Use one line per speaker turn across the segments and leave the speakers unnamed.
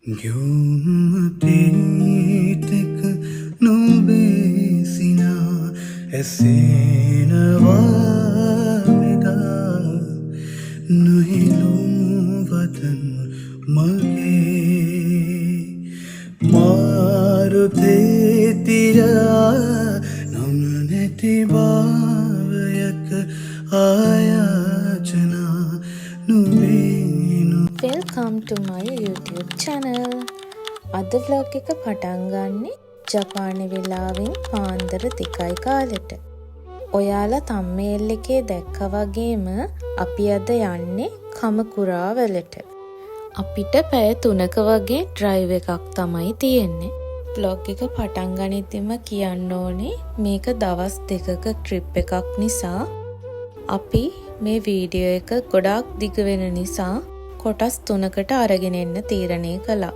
ග්‍යුම්මතීතක නොබේසිනා ඇසේනවාමෙදා නොහිලුවතන් මගේ මාරුතේතියා නොනැති භාවයක ආයාචනා නොවේනු.
Welcome to my YouTube channel. අද vlog එක පටන් ගන්නේ ජපානයේ වෙලාවෙන් පාන්දර 2යි කාලෙට. ඔයාලා thumbnail එකේ දැක්කා වගේම අපි අද යන්නේ කමකුරා වලට. අපිට පැය 3ක වගේ drive එකක් තමයි තියෙන්නේ. vlog එක පටන් ගනිද්දිම කියන්න ඕනේ මේක දවස් 2ක trip එකක් නිසා අපි මේ වීඩියෝ එක ගොඩාක් දිග වෙන නිසා කොටස් 3කට අරගෙන එන්න තීරණය කළා.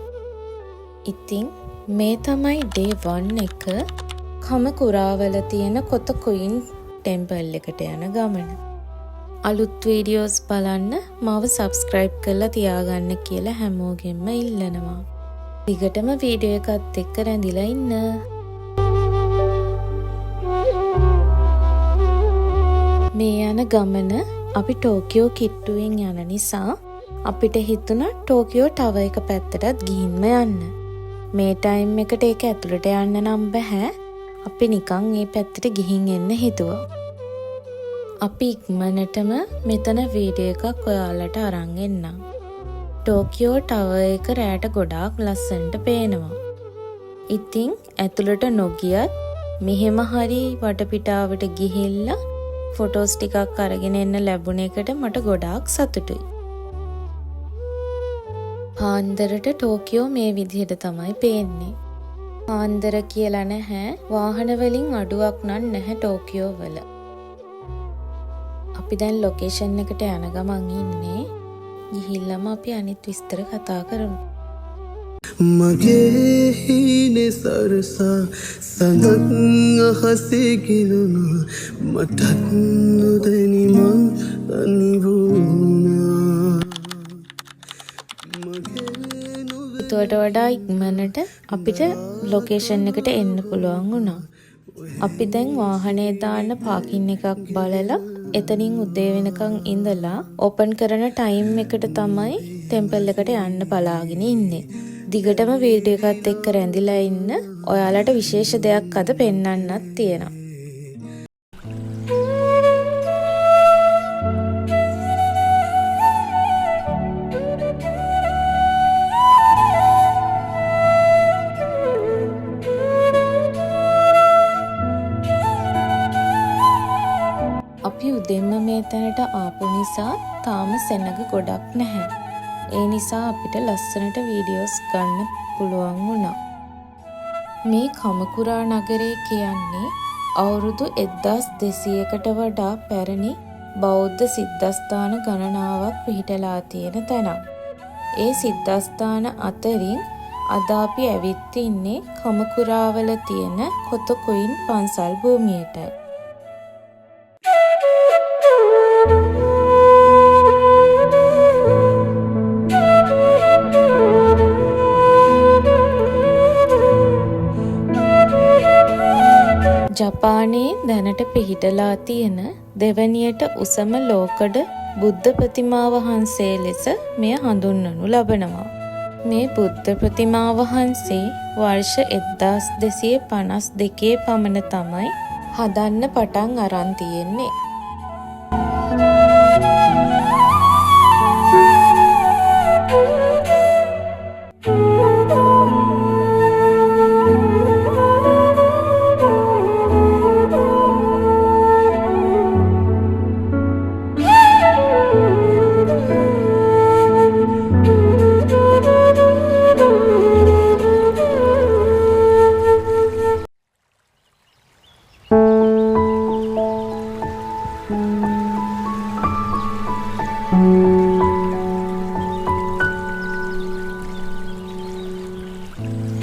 ඉතින් මේ තමයි day 1 එක කමකුරාවල තියෙන කොතකුයින් ටෙම්පල් එකට යන ගමන. අලුත් වීඩියෝස් බලන්න මාව subscribe කරලා තියාගන්න කියලා හැමෝගෙම ඉල්ලනවා. දිගටම වීඩියෝ එකත් එක්ක රැඳිලා ඉන්න. මේ යන ගමන අපි ටෝකියෝ කිට්ටුවෙන් යන නිසා අපිට හිතුණා ටෝකියෝ ටවර් එක පැත්තටත් ගිහින්ම යන්න. මේ ටයිම් එකට ඒක ඇතුළට යන්න නම් බෑ. අපි නිකන් මේ පැත්තට ගිහින් එන්න හිතුවා. අපි ඉක්මනටම මෙතන වීඩියෝ එකක් ඔයාලට අරන් එන්නම්. ටෝකියෝ ටවර් එක රැට ගොඩාක් ලස්සනට පේනවා. ඉතින් ඇතුළට නොගියත් මෙහෙම හරි වටපිටාවට ගිහිල්ලා ෆොටෝස් ටිකක් අරගෙන එන්න ලැබුණ එකට මට ගොඩාක් සතුටුයි. පාන්දරට ටෝකියෝ මේ විදිහට තමයි පේන්නේ. පාන්දර කියලා නැහැ, වාහන වලින් අඩුවක් නැහැ ටෝකියෝ වල. අපි දැන් ලොකේෂන් එකට යන ගමන් ඉන්නේ. ගිහිල්ලාම අපි අනිත් විස්තර කතා කරමු.
මගේ හිනේ සරසා සඳක් අහසේ ගිලුණා මටත් නොදැනි මං තනි වුණා.
ඊට වඩා ඉක්මනට අපිට ලොකේෂන් එකට එන්න පුළුවන් වුණා. අපි දැන් වාහනේ දාන්න පාකින් එකක් බලලා එතනින් උදේ වෙනකන් ඉඳලා ඕපන් කරන ටයිම් එකට තමයි ටෙම්පල් එකට යන්න බලාගෙන ඉන්නේ. දිගටම වීඩියෝ එකත් එක්ක රැඳිලා ඉන්න. ඔයාලට විශේෂ දෙයක් අද පෙන්වන්නත් තියෙනවා. අපි උදෙන්ම මේ තැනට ආපු නිසා තාම සෙනග ගොඩක් නැහැ. ඒ නිසා අපිට ලස්සනට වීඩියෝස් ගන්න පුළුවන් වුණා. මේ කමකුරා නගරය කියන්නේ අවුරුදු 1200කට වඩා පැරණි බෞද්ධ සිද්ධස්ථාන ගණනාවක් පිහිටලා තියෙන තැනක්. ඒ සිද්ධස්ථාන අතරින් අද අපි ඇවිත් ඉන්නේ කමකුරාවල තියෙන කොතකුයින් පන්සල් භූමියටයි. ජපානයේ දැනට පිහිටලා තියෙන දෙවැනියට උසම ලෝකඩ බුද්ධ ප්‍රතිමා වහන්සේ ලෙස මෙය හඳුන්වනු ලබනවා. මේ බුද්ධ ප්‍රතිමා වහන්සේ වර්ෂ 1252 පමණ තමයි හදන්න පටන් අරන් තියෙන්නේ.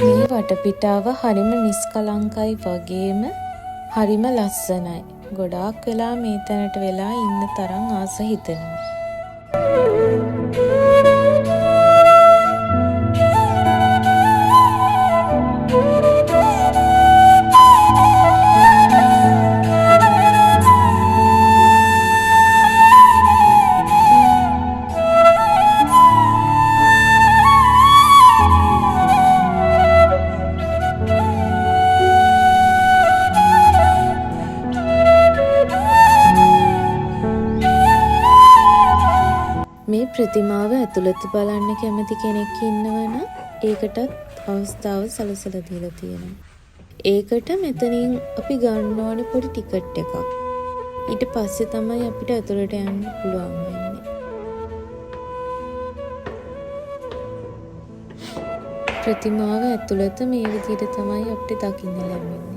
මේ වටපිටාව හරිම නිස්කලංකයි වගේම හරිම ලස්සනයි. ගොඩාක් වෙලා මේ තැනට වෙලා ඉන්න තරම් ආස හිතෙනවා. ප්‍රතිමාව ඇතුළත බලන්න කැමති කෙනෙක් ඉන්නවනම් ඒකටත් අවස්ථාව සලසලා දීලා තියෙනවා. ඒකට මෙතනින් අපි ගන්න ඕනේ පොඩි ටිකට් එකක්. ඊට පස්සේ තමයි අපිට ඇතුළට යන්න පුළුවන් වෙන්නේ. ප්‍රතිමාව ඇතුළත මේ විදිහට තමයි අපිට දකින්න ලැබෙන්නේ.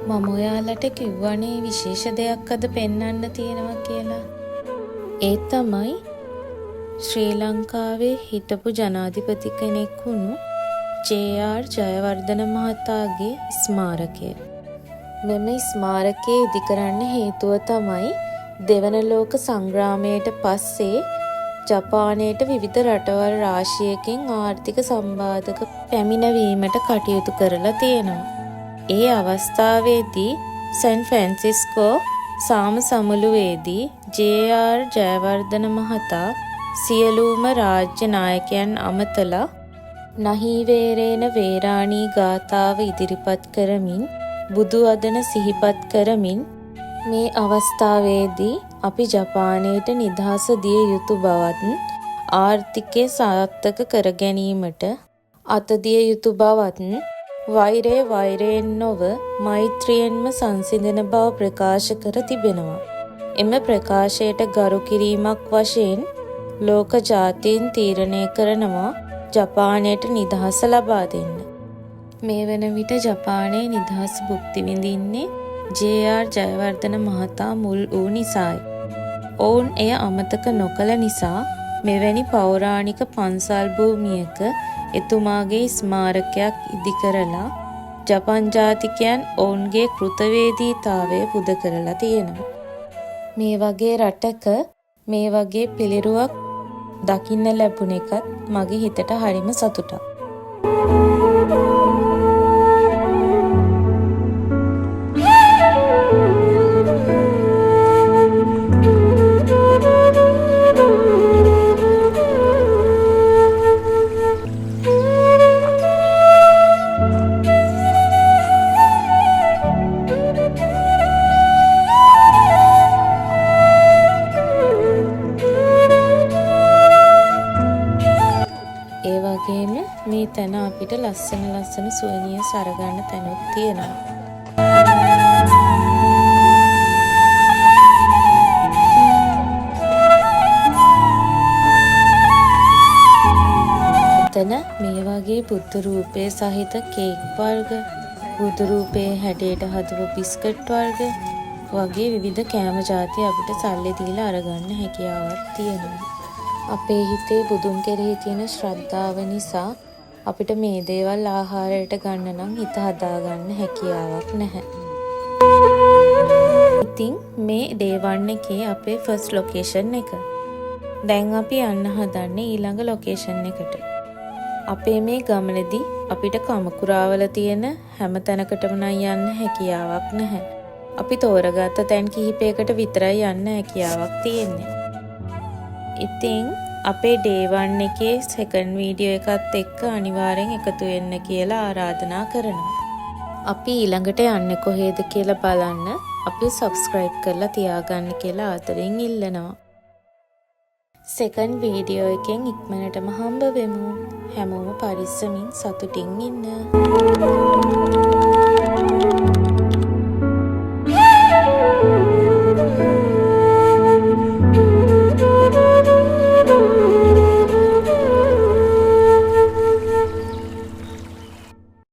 මම ඔයාලට කිව්වනේ විශේෂ දෙයක් අද පෙන්වන්න තියෙනවා කියලා. ඒ තමයි ශ්‍රී ලංකාවේ හිටපු ජනාධිපති කෙනෙක් වුණු ජේ.ආර්. ජයවර්ධන මහතාගේ ස්මාරකය. මෙම ස්මාරකය ඉදිකරන්න හේතුව තමයි දෙවන ලෝක සංග්‍රාමයට පස්සේ ජපානයට විවිධ රටවල් රාශියකින් ආර්ථික සම්බාධක පැමිණවීමට කටයුතු කරලා තියෙනවා. ඒ අවස්ථාවේදී සැන් ෆ්‍රැන්සිස්කෝ සාම සමුළුවේදී ජේ.ආර්. ජයවර්ධන මහතා සියලුම රාජ්‍ය නායකයන් අමතලා නහීවේරේන වේරාණී ගාථාව ඉදිරිපත් කරමින් බුදු වදන සිහිපත් කරමින් මේ අවස්ථාවේදී අපි ජපානයට නිදහස දිය යුතු බවත් ආර්ථිකය සාර්ථක කර ගැනීමට අත දිය යුතු බවත් වෛරය වෛරයෙන් නොව මෛත්‍රියෙන්ම සංසිඳන බව ප්‍රකාශ කර තිබෙනවා. එම ප්‍රකාශයට ගරු කිරීමක් වශයෙන් ලෝක ජාතීන් තීරණය කරනවා ජපානයට නිදහස ලබා දෙන්න. මේ වන විට ජපානයේ නිදහස් භුක්ති විඳින්නේ ජේ.ආර්. ජයවර්ධන මහතා මුල් වූ නිසායි. ඔවුන් එය අමතක නොකළ නිසා මෙවැනි පෞරාණික පන්සල් භූමියක එතුමාගේ ස්මාරකයක් ඉදිකරලා ජපන් ජාතිකයන් ඔවුන්ගේ කෘතවේදීතාවය පුද කරලා තියෙනවා. මේ වගේ රටක මේ වගේ පිළිරුවක් දකින්න ලැබුණ එකත් මගේ හිතට හරිම සතුටක්. ඒ වගේම මේ තැන අපිට ලස්සන සුවනීය සරගන්න තැනුත් තියෙනවා. එතන මේ වගේ බුද්ධ රූපයේ සහිත කේක් වර්ග, බුදු රූපයේ හැඩයට හදපු බිස්කට් වර්ග වගේ විවිධ කෑම ಜಾති අපිට සල්ලි දීලා අරගන්න හැකියාවක් තියෙනවා. අපේ හිතේ බුදුන් කෙරෙහි තියෙන ශ්‍රද්ධාව නිසා අපිට මේ දේවල් ආහාරයට ගන්න නම් හිත හදාගන්න හැකියාවක් නැහැ. ඉතින් මේ ඩේ 1 එකේ අපේ ෆස්ට් ලොකේෂන් එක. දැන් අපි යන්න හදන්නේ ඊළඟ ලොකේෂන් එකට. අපේ මේ ගමනේදී අපිට කමකුරාවල තියෙන හැම තැනකටම නම් යන්න හැකියාවක් නැහැ. අපි තෝරගත්ත තැන් කිහිපයකට විතරයි යන්න හැකියාවක් තියෙන්නේ. ඉතින් අපේ ඩේ 1 එකේ සෙකන්ඩ් වීඩියෝ එකත් එක්ක අනිවාර්යෙන් එකතු වෙන්න කියලා ආරාධනා කරනවා. අපි ඊළඟට යන්නේ කොහේද කියලා බලන්න අපි සබ්ස්ක්‍රයිබ් කරලා තියාගන්න කියලා ආදරෙන් ඉල්ලනවා. සෙකන්ඩ් වීඩියෝ එකෙන් ඉක්මනටම හම්බ වෙමු. හැමෝම පරිස්සමින් සතුටින් ඉන්න.